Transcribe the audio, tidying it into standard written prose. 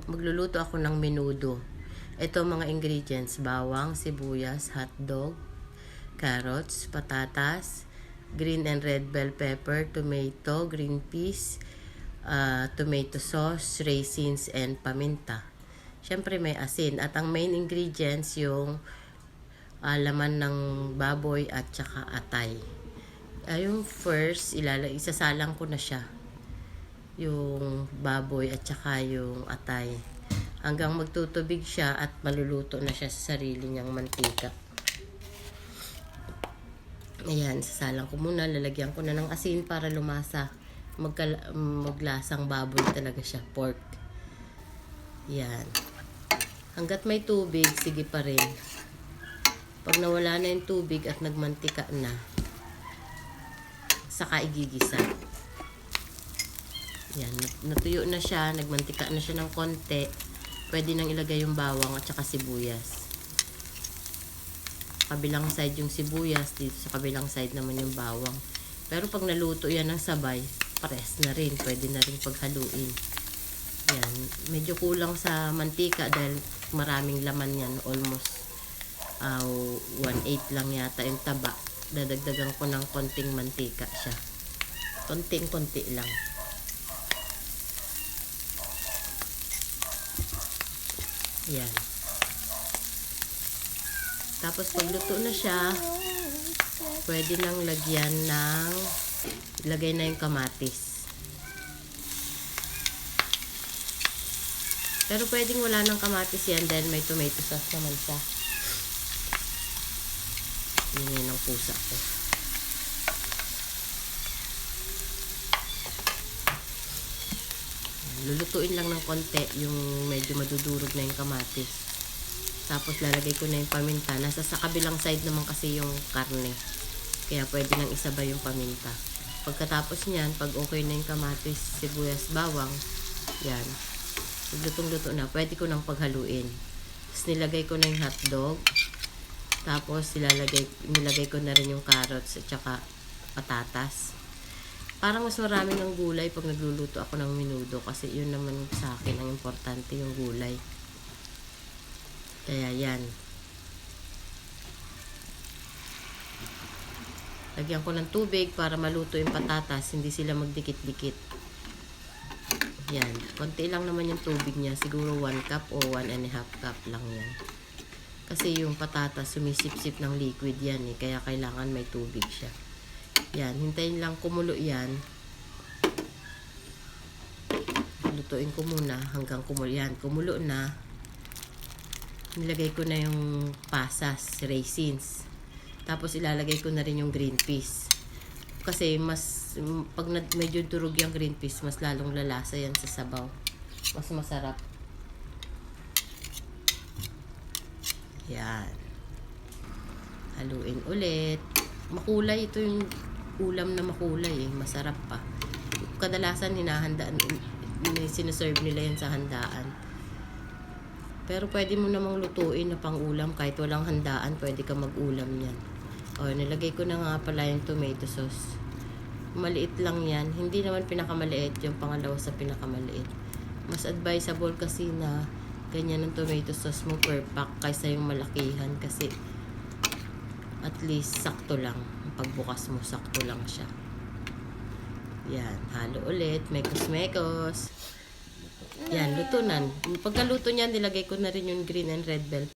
magluluto ako ng menudo. Ito mga ingredients: bawang, sibuyas, hotdog, carrots, patatas, green and red bell pepper, tomato, green peas, tomato sauce, raisins, and paminta. Syempre may asin. At ang main ingredients yung laman ng baboy at saka atay. Yung first, isasalang ko na siya. Yung baboy at saka yung atay. Hanggang magtutubig siya at maluluto na siya sa sarili niyang mantika. Ayan, sasalang ko muna. Lalagyan ko na ng asin para lumasa. Maglasang baboy talaga siya. Pork. Yan. Hanggat may tubig, sige pa rin. Pag nawala na yung tubig at nagmantika na, saka igigisa. Yan, natuyo na siya, nagmantika na siya ng konti. Pwede nang ilagay yung bawang at saka sibuyas. Kabilang side yung sibuyas, dito sa kabilang side naman yung bawang. Pero pag naluto yan ng sabay, pares na rin. Pwede na rin paghaluin. Yan, medyo kulang sa mantika dahil maraming laman yan. Almost 1/8 lang yata yung taba. Dadagdagan ko ng konting mantika siya. Konting-konti lang. Yan. Tapos pag luto na siya, pwede nang ilagay na yung kamatis. Pero pwedeng wala ng kamatis yan dahil may tomato sauce naman siya. Yan ang pusa ko. Lulutuin lang ng konti yung medyo madudurog na yung kamatis. Tapos lalagay ko na yung paminta. Nasa sa kabilang side naman kasi yung karne. Kaya pwede nang isabay yung paminta. Pagkatapos niyan, pag okay na yung kamatis, sibuyas, bawang, yan. Lutong-luto na. Pwede ko nang paghaluin. Tapos nilagay ko na yung hotdog. Tapos nilagay ko na rin yung carrots at saka patatas. Parang mas marami ng gulay pag nagluluto ako ng menudo kasi yun naman sa akin ang importante, yung gulay. Kaya yan. Lagyan ko ng tubig para maluto yung patatas, hindi sila magdikit-dikit. Yan. Konti lang naman yung tubig niya. Siguro 1 cup o 1.5 cup lang yan. Kasi yung patatas sumisip-sip ng liquid yan eh. Kaya kailangan may tubig siya. Yan, hintayin lang kumulo yan. Lutuin ko muna hanggang kumulo yan. Kumulo na. Nilagay ko na yung pasas, raisins. Tapos ilalagay ko na rin yung green peas. Kasi pag medyo durog yung green peas, mas lalong lalasa yan sa sabaw. Mas masarap. Yan. Haluin ulit. Makulay ito yung ulam na makulay eh. Masarap pa. Kadalasan sineserve nila yan sa handaan. Pero pwede mo namang lutuin na pang ulam. Kahit walang handaan, pwede ka mag-ulam yan. O, nilagay ko na nga pala yung tomato sauce. Maliit lang yan. Hindi naman pinakamaliit yung pangalawa sa pinakamaliit. Mas advisable kasi na ganyan ang tomato sauce mo per pack kaysa yung malakihan kasi at least sakto lang. Pagbukas mo, sakto lang siya. Yan, halo ulit. Mekos-mekos. Yan, luto na. Pagkaluto niyan, nilagay ko na rin yung green and red bell